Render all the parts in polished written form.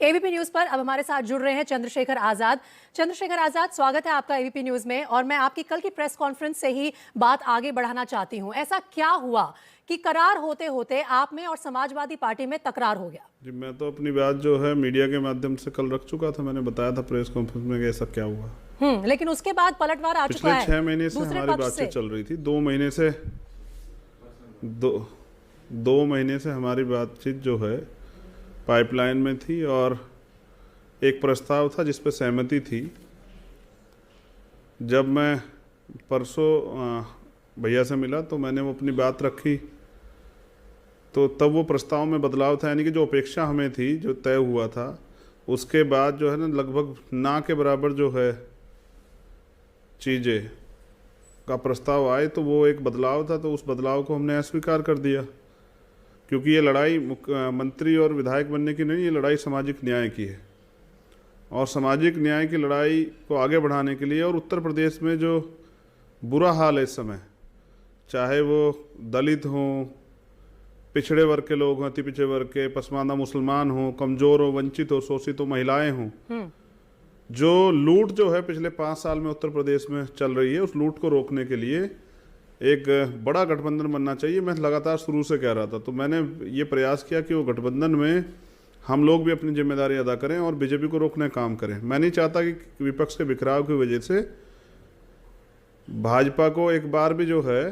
ABP news पर अब हमारे साथ जुड़ रहे हैं चंद्रशेखर आजाद। चंद्रशेखर आजाद, स्वागत है आपका एबीपी न्यूज में। और मैं आपकी कल की प्रेस कॉन्फ्रेंस से ही बात आगे बढ़ाना चाहती हूं। ऐसा क्या हुआ कि करार होते होते आप में और समाजवादी पार्टी में तकरार हो गया? जी, मैं तो अपनी बात जो है मीडिया के माध्यम से कल रख चुका था। मैंने बताया था प्रेस कॉन्फ्रेंस में कि ऐसा क्या हुआ। लेकिन उसके बाद पलटवार आ चुका है। पिछले 6 महीने से हमारी बातचीत चल रही थी। 2 महीने से हमारी बातचीत जो है पाइपलाइन में थी और एक प्रस्ताव था जिस पर सहमति थी। जब मैं परसों भैया से मिला तो मैंने वो अपनी बात रखी, तो तब वो प्रस्ताव में बदलाव था, यानी कि जो अपेक्षा हमें थी, जो तय हुआ था, उसके बाद जो है ना लगभग ना के बराबर जो है चीज़ें का प्रस्ताव आए, तो वो एक बदलाव था। तो उस बदलाव को हमने अस्वीकार कर दिया, क्योंकि ये लड़ाई मंत्री और विधायक बनने की नहीं, ये लड़ाई सामाजिक न्याय की है। और सामाजिक न्याय की लड़ाई को आगे बढ़ाने के लिए, और उत्तर प्रदेश में जो बुरा हाल है इस समय, चाहे वो दलित हों, पिछड़े वर्ग के लोग हों, अति पिछड़े वर्ग के, पसमानदा मुसलमान हों, कमज़ोर हो, वंचित हो, शोषित हो, महिलाएं हों, जो लूट जो है पिछले 5 साल में उत्तर प्रदेश में चल रही है, उस लूट को रोकने के लिए एक बड़ा गठबंधन बनना चाहिए। मैं लगातार शुरू से कह रहा था, तो मैंने ये प्रयास किया कि वो गठबंधन में हम लोग भी अपनी जिम्मेदारी अदा करें और बीजेपी को रोकने का काम करें। मैं नहीं चाहता कि विपक्ष के बिखराव की वजह से भाजपा को एक बार भी जो है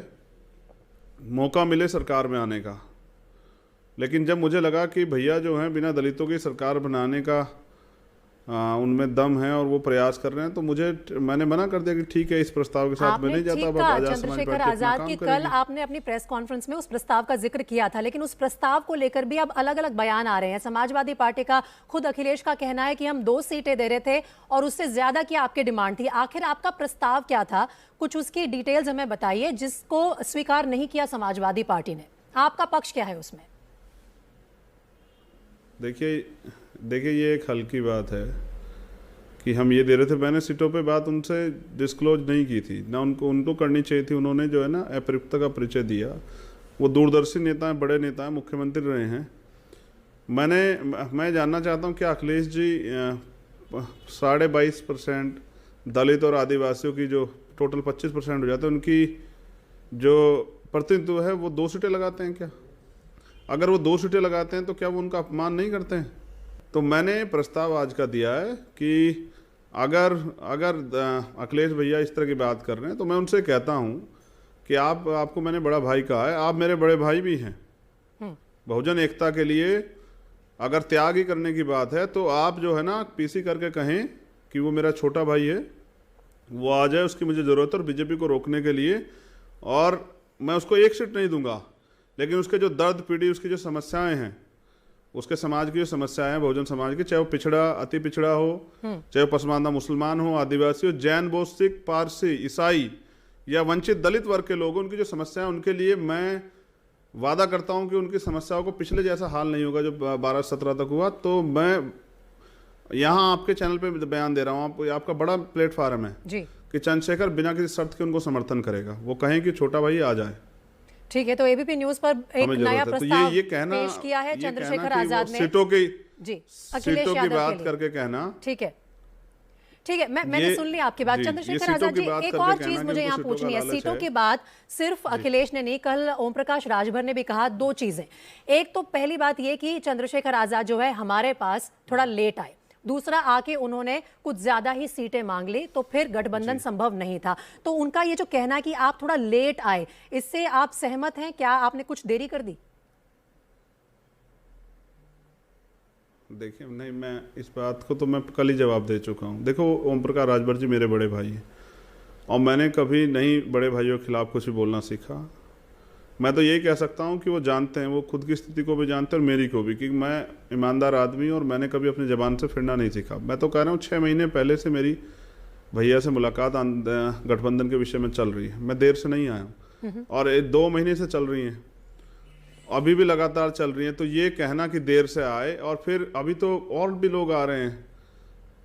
मौका मिले सरकार में आने का। लेकिन जब मुझे लगा कि भैया जो हैं बिना दलितों की सरकार बनाने का उनमें दम है और वो प्रयास कर रहे हैं, तो मैंने मना कर दिया कि ठीक है, इस प्रस्ताव के साथ मैं नहीं जाता। चंद्रशेखर आजाद की कल आपने अपनी प्रेस कॉन्फ्रेंस में उस प्रस्ताव का जिक्र किया था, लेकिन उस प्रस्ताव को लेकर भी अब अलग अलग बयान आ रहे हैं। समाजवादी पार्टी का खुद अखिलेश का कहना है कि हम 2 सीटें दे रहे थे और उससे ज्यादा की आपकी डिमांड थी। आखिर आपका प्रस्ताव क्या था? कुछ उसकी डिटेल्स हमें बताइए, जिसको स्वीकार नहीं किया समाजवादी पार्टी ने। आपका पक्ष क्या है उसमें? देखिए ये एक हल्की बात है कि हम ये दे रहे थे। मैंने सीटों पे बात उनसे डिस्क्लोज नहीं की थी, ना उनको करनी चाहिए थी। उन्होंने जो है ना अप्रयुक्ता का परिचय दिया। वो दूरदर्शी नेता हैं, बड़े नेता हैं, मुख्यमंत्री रहे हैं। मैं जानना चाहता हूँ कि अखिलेश जी 22.5% दलित और आदिवासियों की जो टोटल 25% हो जाते हैं, उनकी जो प्रतिनिधित्व है वो 2 सीटें लगाते हैं क्या? अगर वो 2 सीटें लगाते हैं तो क्या वो उनका अपमान नहीं करते हैं? तो मैंने प्रस्ताव आज का दिया है कि अगर अखिलेश भैया इस तरह की बात कर रहे हैं, तो मैं उनसे कहता हूं कि आपको मैंने बड़ा भाई कहा है, आप मेरे बड़े भाई भी हैं। बहुजन एकता के लिए अगर त्याग ही करने की बात है, तो आप जो है ना पीसी करके कहें कि वो मेरा छोटा भाई है, वो आ जाए, उसकी मुझे ज़रूरत है और बीजेपी को रोकने के लिए। और मैं उसको 1 सीट नहीं दूंगा, लेकिन उसके जो दर्द पीड़ी, उसकी जो समस्याएं हैं, उसके समाज की जो समस्याएं हैं, बहुजन समाज की, चाहे वो पिछड़ा, अति पिछड़ा हो, चाहे वो पसमानदा मुसलमान हो, आदिवासी हो, जैन, बौद्ध, सिख, पारसी, ईसाई या वंचित दलित वर्ग के लोग, उनकी जो समस्याएं, उनके लिए मैं वादा करता हूं कि उनकी समस्याओं को पिछले जैसा हाल नहीं होगा जो 12-17 तक हुआ। तो मैं यहाँ आपके चैनल पे बयान दे रहा हूँ, आपका बड़ा प्लेटफार्म है जी, कि चंद्रशेखर बिना किसी शर्त के उनको समर्थन करेगा। वो कहें कि छोटा भाई आ जाए। ठीक है, तो एबीपी न्यूज पर एक नया प्रस्ताव ये कहना, पेश किया है चंद्रशेखर आजाद ने। सीटों की बात करके कहना, ठीक है, मैंने सुन ली आपकी बात। चंद्रशेखर आजाद जी, एक और चीज मुझे यहाँ पूछनी है। सीटों की बात सिर्फ अखिलेश ने नहीं, कल ओम प्रकाश राजभर ने भी कहा 2 चीजें। एक तो पहली बात ये कि चंद्रशेखर आजाद जो है हमारे पास थोड़ा लेट आए। दूसरा, आके उन्होंने कुछ ज्यादा ही सीटें मांग ली, तो फिर गठबंधन संभव नहीं था। तो उनका ये जो कहना है कि आप थोड़ा लेट आए, इससे आप सहमत हैं? क्या आपने कुछ देरी कर दी? देखिए, नहीं, मैं इस बात को तो मैं कल ही जवाब दे चुका हूँ। देखो, ओम प्रकाश राजभर जी मेरे बड़े भाई हैं और मैंने कभी नहीं बड़े भाइयों के खिलाफ कुछ भी बोलना सीखा। मैं तो यही कह सकता हूँ कि वो जानते हैं, वो खुद की स्थिति को भी जानते हैं और मेरी को भी, कि मैं ईमानदार आदमी और मैंने कभी अपनी ज़बान से फिरना नहीं सीखा। मैं तो कह रहा हूँ 6 महीने पहले से मेरी भैया से मुलाकात गठबंधन के विषय में चल रही है। मैं देर से नहीं आया हूँ और 2 महीने से चल रही हैं, अभी भी लगातार चल रही हैं। तो ये कहना कि देर से आए, और फिर अभी तो और भी लोग आ रहे हैं,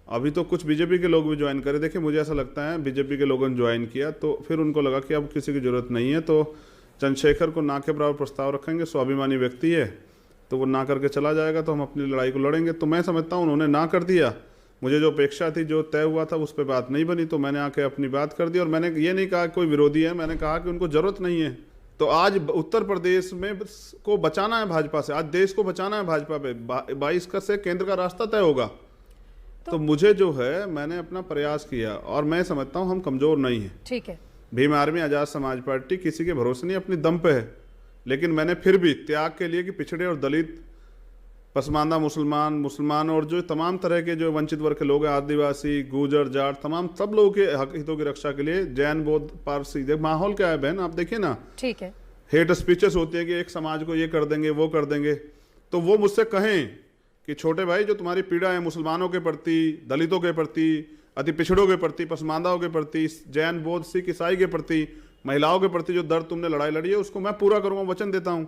अभी तो कुछ बीजेपी के लोग भी ज्वाइन करे। देखिए, मुझे ऐसा लगता है बीजेपी के लोगों ने ज्वाइन किया तो फिर उनको लगा कि अब किसी की ज़रूरत नहीं है, तो चंद्रशेखर को ना के बराबर प्रस्ताव रखेंगे, स्वाभिमानी व्यक्ति है, तो वो ना करके चला जाएगा, तो हम अपनी लड़ाई को लड़ेंगे। तो मैं समझता हूँ उन्होंने ना कर दिया, मुझे जो अपेक्षा थी, जो तय हुआ था, उस पर बात नहीं बनी, तो मैंने आके अपनी बात कर दी। और मैंने ये नहीं कहा कोई विरोधी है, मैंने कहा कि उनको जरूरत नहीं है। तो आज उत्तर प्रदेश में को बचाना है भाजपा से, आज देश को बचाना है भाजपा पे, 22 का से केंद्र का रास्ता तय होगा। तो मुझे जो है, मैंने अपना प्रयास किया और मैं समझता हूँ हम कमजोर नहीं है। ठीक है, भीम आर्मी आजाद समाज पार्टी किसी के भरोसे नहीं, अपनी दम पे है। लेकिन मैंने फिर भी त्याग के लिए कि पिछड़े और दलित, पसमानदा मुसलमान और जो तमाम तरह के जो वंचित वर्ग के लोग हैं, आदिवासी, गुर्जर, जाट, तमाम सब लोगों के हक हितों की रक्षा के लिए, जैन, बौद्ध, पारसी, माहौल क्या है बहन, आप देखिए ना। ठीक है, हेट स्पीचेस होती है कि एक समाज को ये कर देंगे, वो कर देंगे। तो वो मुझसे कहें कि छोटे भाई, जो तुम्हारी पीड़ा है मुसलमानों के प्रति, दलितों के प्रति, अति पिछड़ों के प्रति, पसमानदाओं के प्रति, जैन, बौद्ध, सिख, ईसाई के प्रति, महिलाओं के प्रति जो दर्द तुमने लड़ाई लड़ी है, उसको मैं पूरा करूंगा, वचन देता हूं।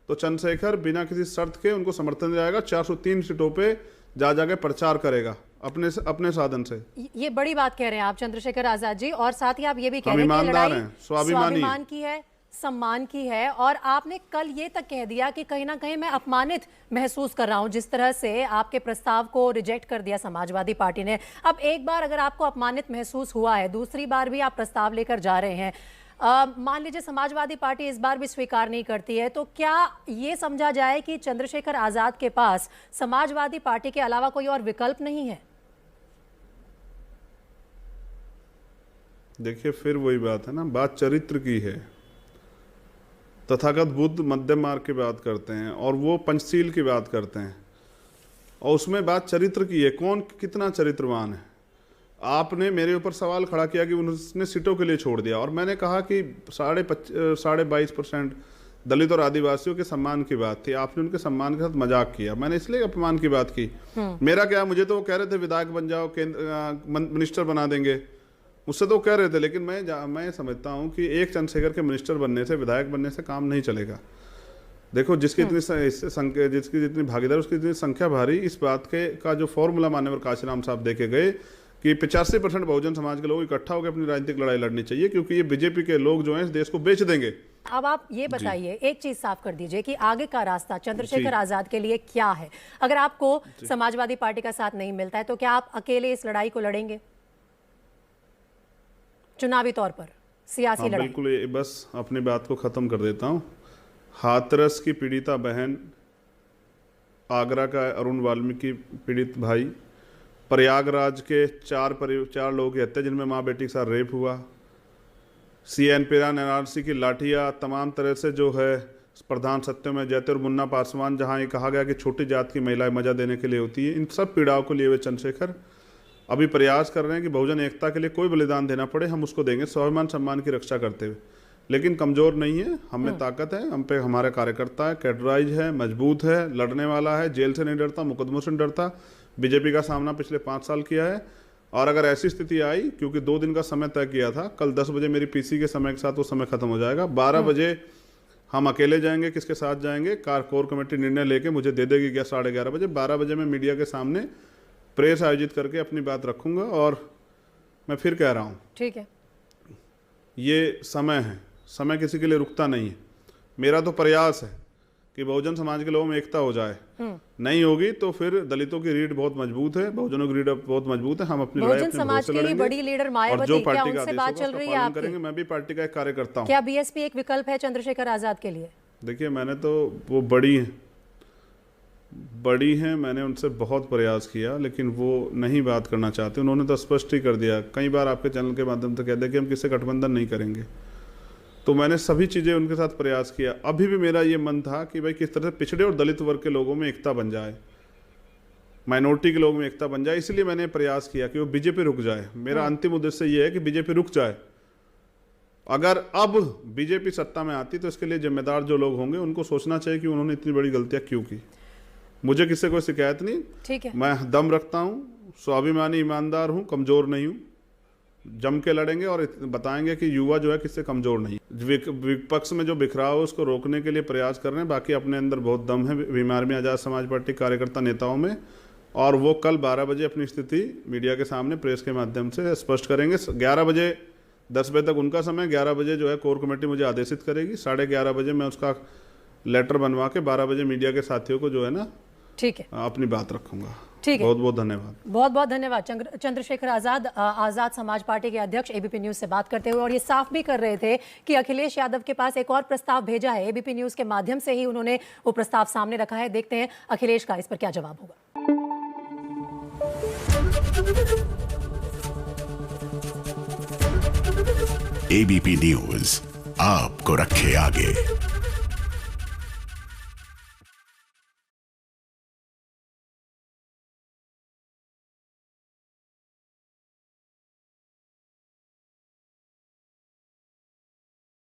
तो चंद्रशेखर बिना किसी शर्त के उनको समर्थन दिलाएगा, 403 सीटों पे जा जाके प्रचार करेगा अपने साधन से। ये बड़ी बात कह रहे हैं आप चंद्रशेखर आजाद जी, और साथ ही आप ये भी कह हम रहे हैं कि ईमानदार लड़ाई हैं, स्वाभिमान की है, सम्मान की है। और आपने कल ये तक कह दिया कि कहीं ना कहीं मैं अपमानित महसूस कर रहा हूं जिस तरह से आपके प्रस्ताव को रिजेक्ट कर दिया समाजवादी पार्टी ने। अब एक बार अगर आपको अपमानित महसूस हुआ है, दूसरी बार भी आप प्रस्ताव लेकर जा रहे हैं, मान लीजिए समाजवादी पार्टी इस बार भी स्वीकार नहीं करती है, तो क्या ये समझा जाए कि चंद्रशेखर आजाद के पास समाजवादी पार्टी के अलावा कोई और विकल्प नहीं है? देखिए, फिर वही बात है ना, बात चरित्र की है। तथागत बुद्ध मध्यम मार्ग की बात करते हैं और वो पंचशील की बात करते हैं, और उसमें बात चरित्र की है, कौन कितना चरित्रवान है। आपने मेरे ऊपर सवाल खड़ा किया कि उन्होंने सीटों के लिए छोड़ दिया, और मैंने कहा कि 22.5% दलित और आदिवासियों के सम्मान की बात थी, आपने उनके सम्मान के साथ मजाक किया। मैंने इसलिए अपमान की बात की। मेरा क्या, मुझे तो वो कह रहे थे विधायक बन जाओ, मिनिस्टर बना देंगे, मुझसे तो कह रहे थे। लेकिन मैं समझता हूँ कि एक चंद्रशेखर के मिनिस्टर बनने से, विधायक बनने से काम नहीं चलेगा। देखो, जिसकी जितनी भागीदार, उसकी जितनी संख्या भारी, इस बात के का जो फॉर्मूला मान्यवर काशीराम साहब देके गए कि 85% बहुजन समाज के लोग इकट्ठा होकर अपनी राजनीतिक लड़ाई लड़नी चाहिए, क्योंकि ये बीजेपी के लोग जो हैं इस देश को बेच देंगे। अब आप ये बताइए, एक चीज साफ कर दीजिए कि आगे का रास्ता चंद्रशेखर आजाद के लिए क्या है? अगर आपको समाजवादी पार्टी का साथ नहीं मिलता है, तो क्या आप अकेले इस लड़ाई को लड़ेंगे चुनावी तौर पर, सियासी लड़ाई? बिल्कुल, बस अपनी बात को खत्म कर देता हूँ। हाथरस की पीड़िता बहन, आगरा का अरुण वाल्मीकि पीड़ित भाई, प्रयागराज के चार लोगों की हत्या जिनमें माँ बेटी के साथ रेप हुआ, CNPR NRC की लाठियाँ, तमाम तरह से जो है प्रधान सत्यमेव जयते और मुन्ना पासवान, जहाँ ये कहा गया कि छोटी जात की महिलाएं मजा देने के लिए होती है, इन सब पीड़ाओं को लिए हुए चंद्रशेखर अभी प्रयास कर रहे हैं कि बहुजन एकता के लिए कोई बलिदान देना पड़े, हम उसको देंगे, स्वाभिमान सम्मान की रक्षा करते हुए। लेकिन कमजोर नहीं है, हम में ताकत है, हम पे हमारे कार्यकर्ता है, कैडराइज है, मजबूत है, लड़ने वाला है, जेल से नहीं डरता, मुकदमों से नहीं डरता। बीजेपी का सामना पिछले 5 साल किया है, और अगर ऐसी स्थिति आई, क्योंकि 2 दिन का समय तय किया था, कल 10 बजे मेरी PC के समय के साथ वो समय खत्म हो जाएगा। 12 बजे हम अकेले जाएंगे, किसके साथ जाएंगे, कोर कमेटी निर्णय लेके मुझे दे देगी 11:30 बजे। 12 बजे मैं मीडिया के सामने प्रेस आयोजित करके अपनी बात रखूंगा। और मैं फिर कह रहा हूँ, ठीक है, ये समय है, समय किसी के लिए रुकता नहीं है। मेरा तो प्रयास है कि बहुजन समाज के लोगों में एकता हो जाए। नहीं होगी तो फिर दलितों की रीढ़ बहुत मजबूत है, बहुजनों की रीढ़ बहुत मजबूत है, हम अपनी लड़ाई अपने समाज की बड़ी लीडर मायावती, क्या उनसे बात चल रही है आपकी? करेंगे, मैं भी पार्टी का एक कार्यकर्ता हूँ। क्या BSP एक विकल्प है चंद्रशेखर आजाद के लिए? देखिए, मैंने तो, वो बड़ी हैं, मैंने उनसे बहुत प्रयास किया, लेकिन वो नहीं बात करना चाहते। उन्होंने तो स्पष्ट ही कर दिया, कई बार आपके चैनल के माध्यम से कह दिया कि हम किससे गठबंधन नहीं करेंगे। तो मैंने सभी चीज़ें उनके साथ प्रयास किया। अभी भी मेरा ये मन था कि भाई किस तरह से पिछड़े और दलित वर्ग के लोगों में एकता बन जाए, माइनॉरिटी के लोगों में एकता बन जाए। इसलिए मैंने प्रयास किया कि वो बीजेपी रुक जाए। मेरा अंतिम उद्देश्य ये है कि बीजेपी रुक जाए। अगर अब बीजेपी सत्ता में आती तो इसके लिए जिम्मेदार जो लोग होंगे उनको सोचना चाहिए कि उन्होंने इतनी बड़ी गलतियां क्यों की। मुझे किससे कोई शिकायत नहीं, ठीक है, मैं दम रखता हूँ, स्वाभिमानी ईमानदार हूँ, कमजोर नहीं हूँ। जम के लड़ेंगे और बताएंगे कि युवा जो है किससे कमजोर नहीं। विपक्ष में जो बिखराव है उसको रोकने के लिए प्रयास कर रहे हैं। बाकी अपने अंदर बहुत दम है भीम आर्मी आजाद समाज पार्टी कार्यकर्ता नेताओं में, और वो कल 12 बजे अपनी स्थिति मीडिया के सामने प्रेस के माध्यम से स्पष्ट करेंगे। 11 बजे 10 बजे तक उनका समय, 11 बजे जो है कोर कमेटी मुझे आदेशित करेगी, 11:30 बजे मैं उसका लेटर बनवा के 12 बजे मीडिया के साथियों को जो है ना, ठीक है, अपनी बात रखूंगा। ठीक है, बहुत बहुत धन्यवाद। बहुत बहुत धन्यवाद। चंद्रशेखर आजाद, आजाद समाज पार्टी के अध्यक्ष, एबीपी न्यूज से बात करते हुए, और ये साफ भी कर रहे थे कि अखिलेश यादव के पास एक और प्रस्ताव भेजा है। एबीपी न्यूज के माध्यम से ही उन्होंने वो प्रस्ताव सामने रखा है। देखते हैं अखिलेश का इस पर क्या जवाब होगा। एबीपी न्यूज आपको रखे आगे।